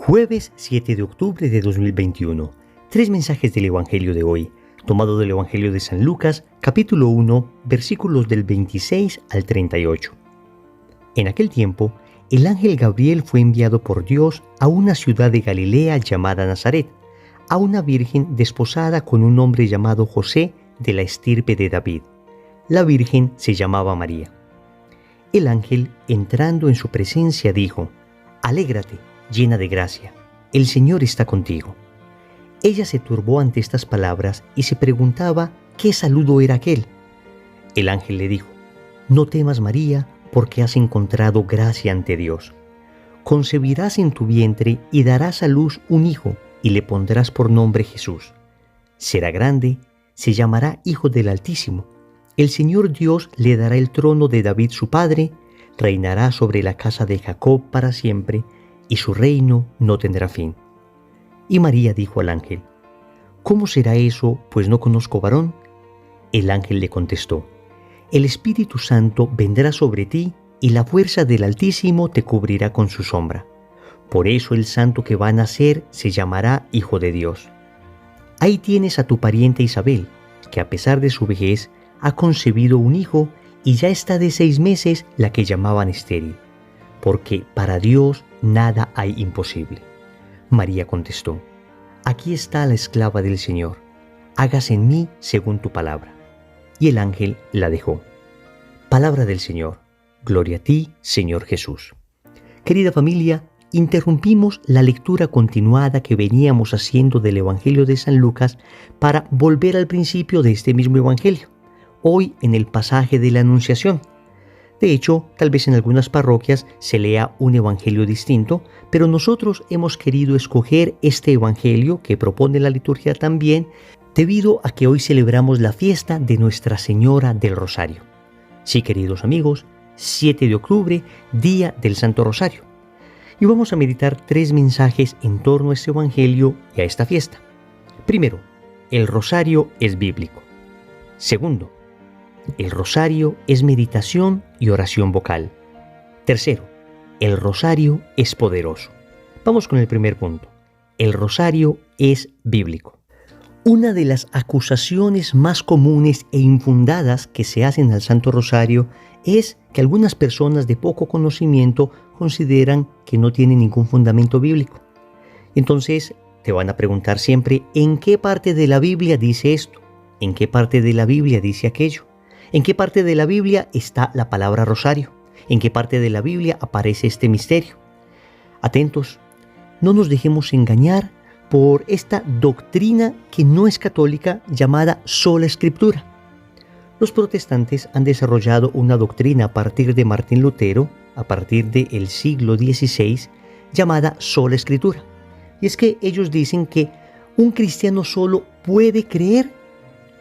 Jueves 7 de octubre de 2021. Tres mensajes del Evangelio de hoy, tomado del Evangelio de San Lucas, capítulo 1, versículos del 26 al 38. En aquel tiempo, el ángel Gabriel fue enviado por Dios a una ciudad de Galilea llamada Nazaret, a una virgen desposada con un hombre llamado José de la estirpe de David. La virgen se llamaba María. El ángel, entrando en su presencia, dijo: «Alégrate, llena de gracia, el Señor está contigo». Ella se turbó ante estas palabras y se preguntaba qué saludo era aquel. El ángel le dijo: «No temas, María, porque has encontrado gracia ante Dios. Concebirás en tu vientre y darás a luz un hijo, y le pondrás por nombre Jesús. Será grande, se llamará Hijo del Altísimo. El Señor Dios le dará el trono de David su padre, reinará sobre la casa de Jacob para siempre, y su reino no tendrá fin». Y María dijo al ángel: «¿Cómo será eso, pues no conozco varón?». El ángel le contestó: «El Espíritu Santo vendrá sobre ti, y la fuerza del Altísimo te cubrirá con su sombra. Por eso el santo que va a nacer se llamará Hijo de Dios. Ahí tienes a tu pariente Isabel, que a pesar de su vejez ha concebido un hijo, y ya está de 6 meses la que llamaban estéril, porque para Dios nada hay imposible». María contestó: «Aquí está la esclava del Señor, hágase en mí según tu palabra». Y el ángel la dejó. Palabra del Señor. Gloria a ti, Señor Jesús. Querida familia, interrumpimos la lectura continuada que veníamos haciendo del Evangelio de San Lucas para volver al principio de este mismo Evangelio, hoy en el pasaje de la Anunciación. De hecho, tal vez en algunas parroquias se lea un evangelio distinto, pero nosotros hemos querido escoger este evangelio que propone la liturgia también, debido a que hoy celebramos la fiesta de Nuestra Señora del Rosario. Sí, queridos amigos, 7 de octubre, día del Santo Rosario. Y vamos a meditar 3 mensajes en torno a este evangelio y a esta fiesta. Primero, el rosario es bíblico. Segundo, el rosario es meditación y oración vocal. Tercero, el rosario es poderoso. Vamos con el primer punto. El rosario es bíblico. Una de las acusaciones más comunes e infundadas que se hacen al Santo Rosario es que algunas personas de poco conocimiento consideran que no tiene ningún fundamento bíblico. Entonces te van a preguntar siempre: ¿en qué parte de la Biblia dice esto? ¿En qué parte de la Biblia dice aquello? ¿En qué parte de la Biblia está la palabra rosario? ¿En qué parte de la Biblia aparece este misterio? Atentos, no nos dejemos engañar por esta doctrina que no es católica llamada sola escritura. Los protestantes han desarrollado una doctrina a partir de Martín Lutero, a partir del siglo XVI, llamada sola escritura. Y es que ellos dicen que un cristiano solo puede creer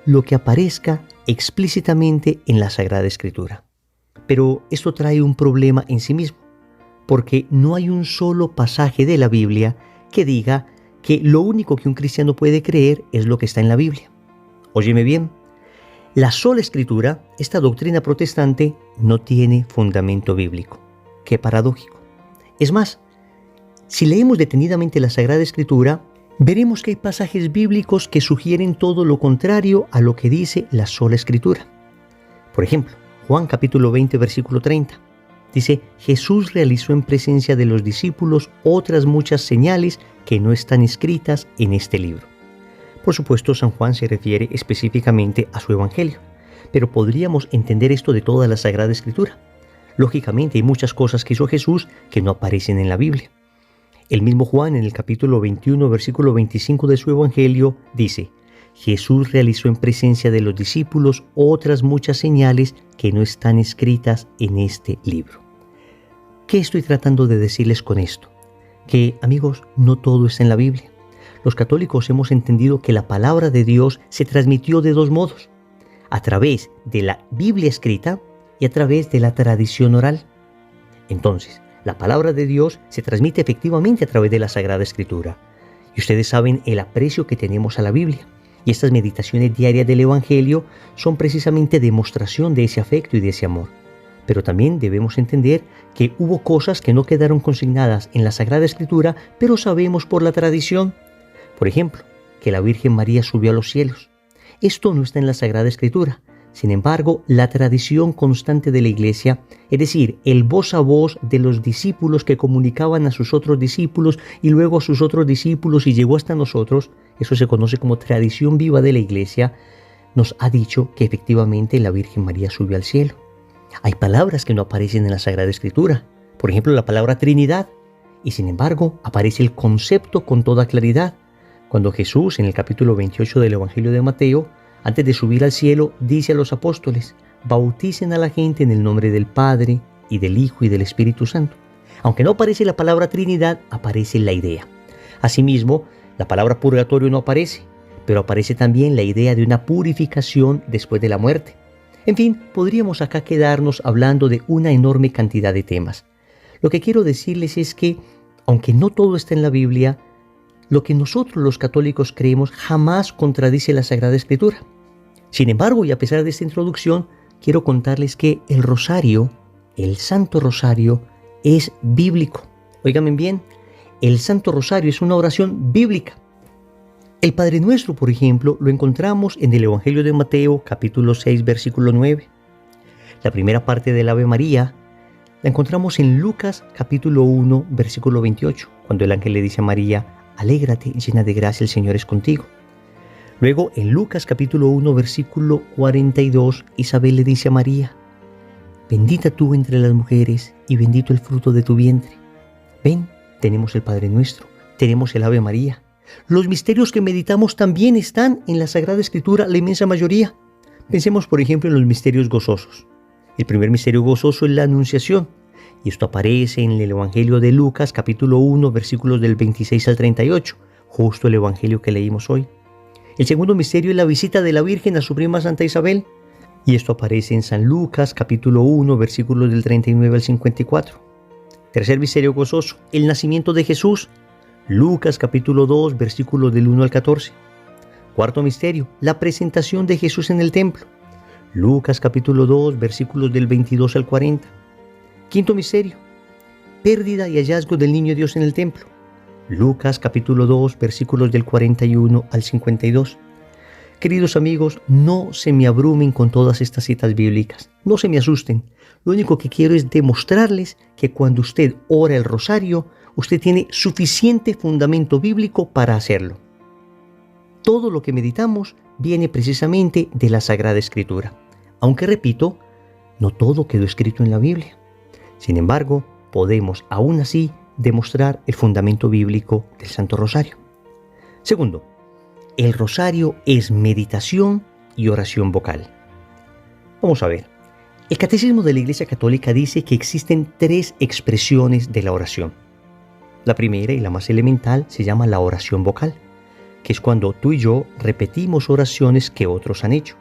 lo que aparezca explícitamente en la Sagrada Escritura. Pero esto trae un problema en sí mismo, porque no hay un solo pasaje de la Biblia que diga que lo único que un cristiano puede creer es lo que está en la Biblia. Óyeme bien, la sola Escritura, esta doctrina protestante, no tiene fundamento bíblico. Qué paradójico. Es más, si leemos detenidamente la Sagrada Escritura, veremos que hay pasajes bíblicos que sugieren todo lo contrario a lo que dice la sola Escritura. Por ejemplo, Juan capítulo 20, versículo 30. Dice: «Jesús realizó en presencia de los discípulos otras muchas señales que no están escritas en este libro». Por supuesto, San Juan se refiere específicamente a su evangelio, pero podríamos entender esto de toda la Sagrada Escritura. Lógicamente, hay muchas cosas que hizo Jesús que no aparecen en la Biblia. El mismo Juan, en el capítulo 21, versículo 25 de su evangelio, dice: «Jesús realizó en presencia de los discípulos otras muchas señales que no están escritas en este libro». ¿Qué estoy tratando de decirles con esto? Que, amigos, no todo está en la Biblia. Los católicos hemos entendido que la palabra de Dios se transmitió de 2 modos: a través de la Biblia escrita y a través de la tradición oral. Entonces, la palabra de Dios se transmite efectivamente a través de la Sagrada Escritura. Y ustedes saben el aprecio que tenemos a la Biblia. Y estas meditaciones diarias del Evangelio son precisamente demostración de ese afecto y de ese amor. Pero también debemos entender que hubo cosas que no quedaron consignadas en la Sagrada Escritura, pero sabemos por la tradición. Por ejemplo, que la Virgen María subió a los cielos. Esto no está en la Sagrada Escritura. Sin embargo, la tradición constante de la Iglesia, es decir, el voz a voz de los discípulos que comunicaban a sus otros discípulos y luego a sus otros discípulos y llegó hasta nosotros, eso se conoce como tradición viva de la Iglesia, nos ha dicho que efectivamente la Virgen María subió al cielo. Hay palabras que no aparecen en la Sagrada Escritura, por ejemplo la palabra Trinidad, y sin embargo aparece el concepto con toda claridad. Cuando Jesús, en el capítulo 28 del Evangelio de Mateo, antes de subir al cielo, dice a los apóstoles: bauticen a la gente en el nombre del Padre, y del Hijo, y del Espíritu Santo. Aunque no aparece la palabra Trinidad, aparece la idea. Asimismo, la palabra purgatorio no aparece, pero aparece también la idea de una purificación después de la muerte. En fin, podríamos acá quedarnos hablando de una enorme cantidad de temas. Lo que quiero decirles es que, aunque no todo está en la Biblia, lo que nosotros los católicos creemos jamás contradice la Sagrada Escritura. Sin embargo, y a pesar de esta introducción, quiero contarles que el rosario, el Santo Rosario, es bíblico. Óiganme bien, el Santo Rosario es una oración bíblica. El Padre Nuestro, por ejemplo, lo encontramos en el Evangelio de Mateo, capítulo 6, versículo 9. La primera parte del Ave María la encontramos en Lucas, capítulo 1, versículo 28, cuando el ángel le dice a María: alégrate, llena de gracia, el Señor es contigo. Luego, en Lucas capítulo 1, versículo 42, Isabel le dice a María: bendita tú entre las mujeres y bendito el fruto de tu vientre. Ven, tenemos el Padre Nuestro, tenemos el Ave María. Los misterios que meditamos también están en la Sagrada Escritura, la inmensa mayoría. Pensemos, por ejemplo, en los misterios gozosos. El primer misterio gozoso es la Anunciación. Y esto aparece en el Evangelio de Lucas, capítulo 1, versículos del 26 al 38, justo el Evangelio que leímos hoy. El segundo misterio es la visita de la Virgen a su prima Santa Isabel, y esto aparece en San Lucas, capítulo 1, versículos del 39 al 54. Tercer misterio gozoso, el nacimiento de Jesús, Lucas, capítulo 2, versículos del 1 al 14. Cuarto misterio, la presentación de Jesús en el templo, Lucas, capítulo 2, versículos del 22 al 40. Quinto misterio, pérdida y hallazgo del niño Dios en el templo, Lucas capítulo 2, versículos del 41 al 52. Queridos amigos, no se me abrumen con todas estas citas bíblicas, no se me asusten. Lo único que quiero es demostrarles que cuando usted ora el rosario, usted tiene suficiente fundamento bíblico para hacerlo. Todo lo que meditamos viene precisamente de la Sagrada Escritura, aunque repito, no todo quedó escrito en la Biblia. Sin embargo, podemos aún así demostrar el fundamento bíblico del Santo Rosario. Segundo, el rosario es meditación y oración vocal. Vamos a ver. El Catecismo de la Iglesia Católica dice que existen 3 expresiones de la oración. La primera y la más elemental se llama la oración vocal, que es cuando tú y yo repetimos oraciones que otros han hecho.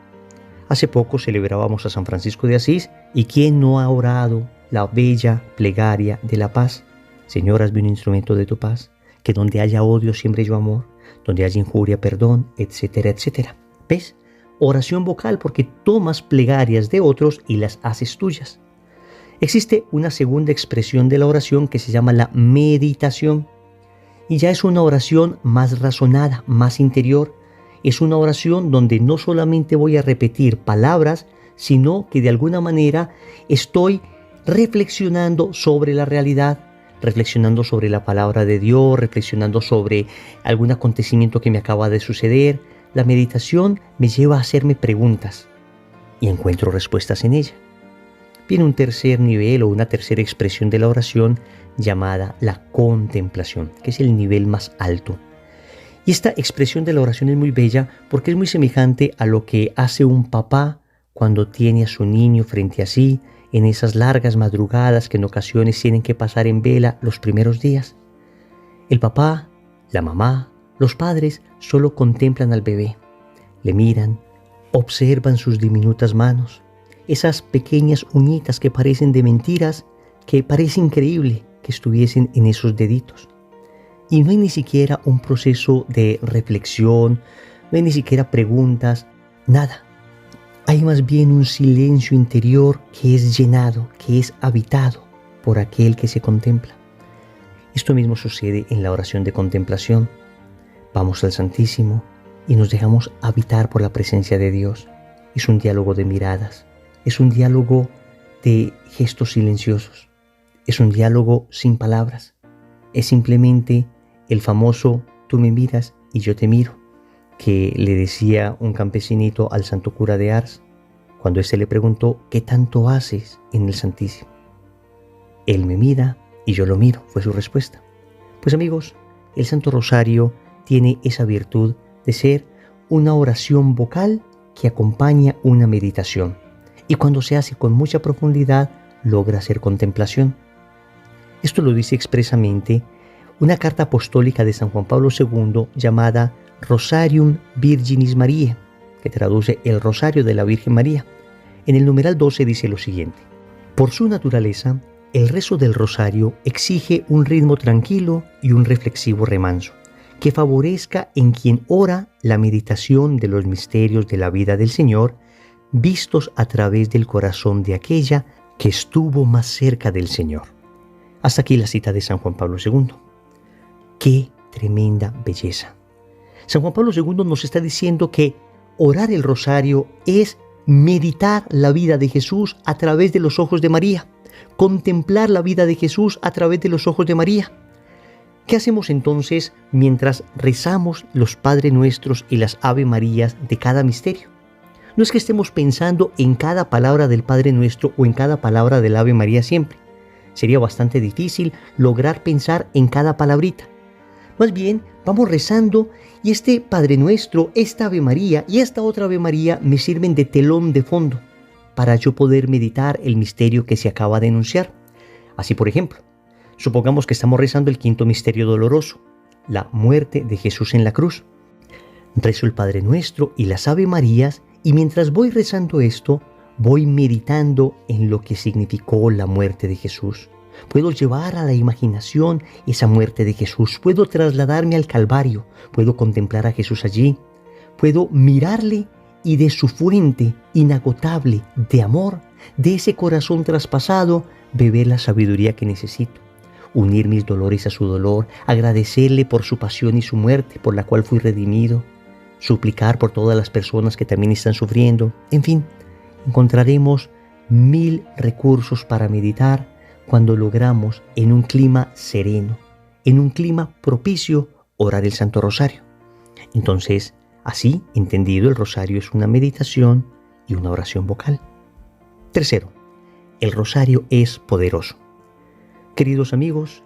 Hace poco celebrábamos a San Francisco de Asís, y ¿quién no ha orado la bella plegaria de la paz? Señor, hazme un instrumento de tu paz, que donde haya odio siembre yo amor, donde haya injuria perdón, etcétera, etcétera. ¿Ves? Oración vocal porque tomas plegarias de otros y las haces tuyas. Existe una segunda expresión de la oración que se llama la meditación, y ya es una oración más razonada, más interior. Es una oración donde no solamente voy a repetir palabras, sino que de alguna manera estoy reflexionando sobre la realidad, reflexionando sobre la palabra de Dios, reflexionando sobre algún acontecimiento que me acaba de suceder. La meditación me lleva a hacerme preguntas y encuentro respuestas en ella. Viene un tercer nivel o una tercera expresión de la oración llamada la contemplación, que es el nivel más alto. Y esta expresión de la oración es muy bella porque es muy semejante a lo que hace un papá cuando tiene a su niño frente a sí en esas largas madrugadas que en ocasiones tienen que pasar en vela los primeros días. El papá, la mamá, los padres solo contemplan al bebé, le miran, observan sus diminutas manos, esas pequeñas uñitas que parecen de mentiras, que parece increíble que estuviesen en esos deditos. Y no hay ni siquiera un proceso de reflexión, no hay ni siquiera preguntas, nada. Hay más bien un silencio interior que es llenado, que es habitado por aquel que se contempla. Esto mismo sucede en la oración de contemplación. Vamos al Santísimo y nos dejamos habitar por la presencia de Dios. Es un diálogo de miradas, es un diálogo de gestos silenciosos, es un diálogo sin palabras. Es simplemente el famoso tú me miras y yo te miro, que le decía un campesinito al santo cura de Ars, cuando éste le preguntó ¿qué tanto haces en el Santísimo? Él me mira y yo lo miro, fue su respuesta. Pues amigos, el Santo Rosario tiene esa virtud de ser una oración vocal que acompaña una meditación, y cuando se hace con mucha profundidad logra ser contemplación. Esto lo dice expresamente una carta apostólica de San Juan Pablo II llamada Rosarium Virginis Mariae, que traduce el Rosario de la Virgen María. En el numeral 12 dice lo siguiente: por su naturaleza, el rezo del rosario exige un ritmo tranquilo y un reflexivo remanso, que favorezca en quien ora la meditación de los misterios de la vida del Señor, vistos a través del corazón de aquella que estuvo más cerca del Señor. Hasta aquí la cita de San Juan Pablo II. ¡Qué tremenda belleza! San Juan Pablo II nos está diciendo que orar el rosario es meditar la vida de Jesús a través de los ojos de María, contemplar la vida de Jesús a través de los ojos de María. ¿Qué hacemos entonces mientras rezamos los Padre Nuestros y las Ave Marías de cada misterio? No es que estemos pensando en cada palabra del Padre Nuestro o en cada palabra del Ave María siempre. Sería bastante difícil lograr pensar en cada palabrita. Más bien, vamos rezando y este Padre Nuestro, esta Ave María y esta otra Ave María me sirven de telón de fondo para yo poder meditar el misterio que se acaba de enunciar. Así, por ejemplo, supongamos que estamos rezando el quinto misterio doloroso, la muerte de Jesús en la cruz. Rezo el Padre Nuestro y las Ave Marías, y mientras voy rezando esto, voy meditando en lo que significó la muerte de Jesús. Puedo llevar a la imaginación esa muerte de Jesús, puedo trasladarme al Calvario, puedo contemplar a Jesús allí, puedo mirarle y de su fuente inagotable de amor, de ese corazón traspasado, beber la sabiduría que necesito. Unir mis dolores a su dolor, agradecerle por su pasión y su muerte, por la cual fui redimido, suplicar por todas las personas que también están sufriendo. En fin, encontraremos 1000 recursos para meditar cuando logramos en un clima sereno, en un clima propicio, orar el Santo Rosario. Entonces, así entendido, el rosario es una meditación y una oración vocal. Tercero, el rosario es poderoso. Queridos amigos,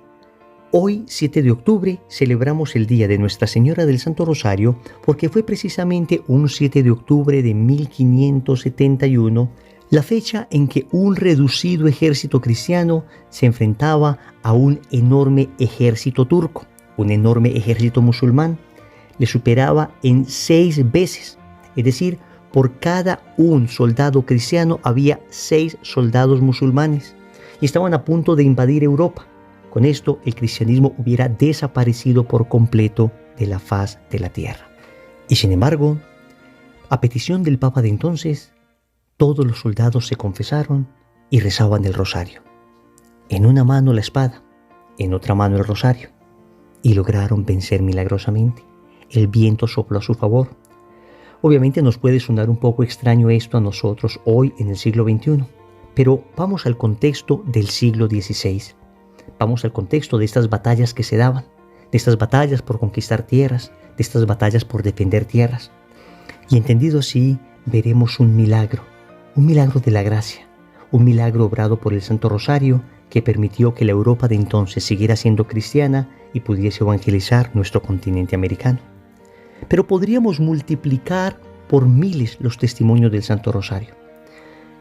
hoy 7 de octubre celebramos el día de Nuestra Señora del Santo Rosario porque fue precisamente un 7 de octubre de 1571 la fecha en que un reducido ejército cristiano se enfrentaba a un enorme ejército turco, un enorme ejército musulmán. Le superaba en 6 veces, es decir, por cada un soldado cristiano había 6 soldados musulmanes y estaban a punto de invadir Europa. Con esto el cristianismo hubiera desaparecido por completo de la faz de la tierra. Y sin embargo, a petición del Papa de entonces, todos los soldados se confesaron y rezaban el rosario. En una mano la espada, en otra mano el rosario, y lograron vencer milagrosamente. El viento sopló a su favor. Obviamente nos puede sonar un poco extraño esto a nosotros hoy en el siglo XXI, pero vamos al contexto del siglo XVI. Vamos al contexto de estas batallas que se daban, de estas batallas por conquistar tierras, de estas batallas por defender tierras. Y entendido así, veremos un milagro de la gracia, un milagro obrado por el Santo Rosario que permitió que la Europa de entonces siguiera siendo cristiana y pudiese evangelizar nuestro continente americano. Pero podríamos multiplicar por miles los testimonios del Santo Rosario.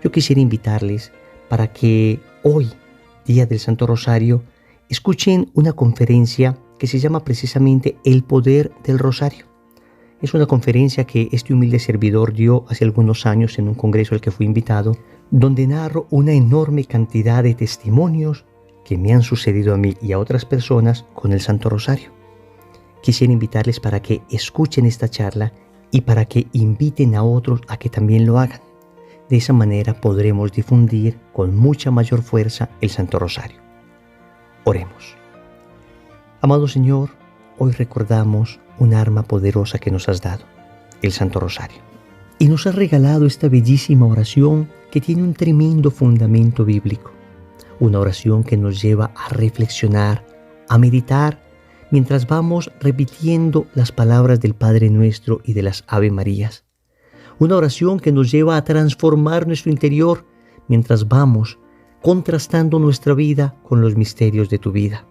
Yo quisiera invitarles para que hoy, Día del Santo Rosario, escuchen una conferencia que se llama precisamente El Poder del Rosario. Es una conferencia que este humilde servidor dio hace algunos años en un congreso al que fui invitado, donde narro una enorme cantidad de testimonios que me han sucedido a mí y a otras personas con el Santo Rosario. Quisiera invitarles para que escuchen esta charla y para que inviten a otros a que también lo hagan. De esa manera podremos difundir con mucha mayor fuerza el Santo Rosario. Oremos. Amado Señor, hoy recordamos un arma poderosa que nos has dado, el Santo Rosario. Y nos has regalado esta bellísima oración que tiene un tremendo fundamento bíblico. Una oración que nos lleva a reflexionar, a meditar, mientras vamos repitiendo las palabras del Padre Nuestro y de las Ave Marías. Una oración que nos lleva a transformar nuestro interior mientras vamos contrastando nuestra vida con los misterios de tu vida.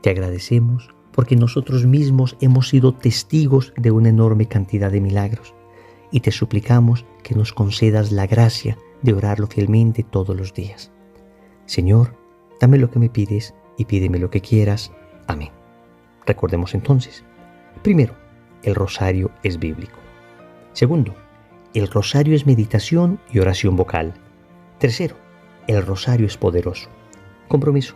Te agradecemos porque nosotros mismos hemos sido testigos de una enorme cantidad de milagros y te suplicamos que nos concedas la gracia de orarlo fielmente todos los días. Señor, dame lo que me pides y pídeme lo que quieras. Amén. Recordemos entonces, primero, el rosario es bíblico. Segundo, el rosario es meditación y oración vocal. Tercero, el rosario es poderoso. Compromiso.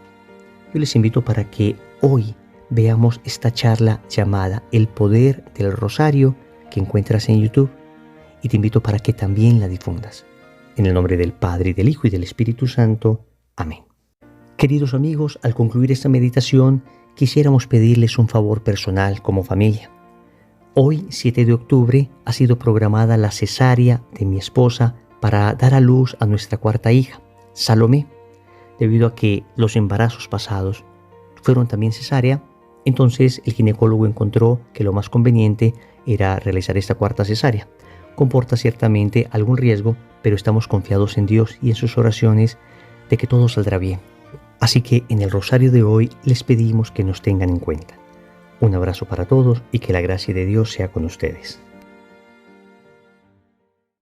Yo les invito para que hoy veamos esta charla llamada El Poder del Rosario que encuentras en YouTube y te invito para que también la difundas. En el nombre del Padre, y del Hijo, y del Espíritu Santo. Amén. Queridos amigos, al concluir esta meditación, quisiéramos pedirles un favor personal como familia. Hoy, 7 de octubre, ha sido programada la cesárea de mi esposa para dar a luz a nuestra cuarta hija, Salomé. Debido a que los embarazos pasados fueron también cesárea, entonces el ginecólogo encontró que lo más conveniente era realizar esta cuarta cesárea. Comporta ciertamente algún riesgo, pero estamos confiados en Dios y en sus oraciones de que todo saldrá bien. Así que en el rosario de hoy les pedimos que nos tengan en cuenta. Un abrazo para todos y que la gracia de Dios sea con ustedes.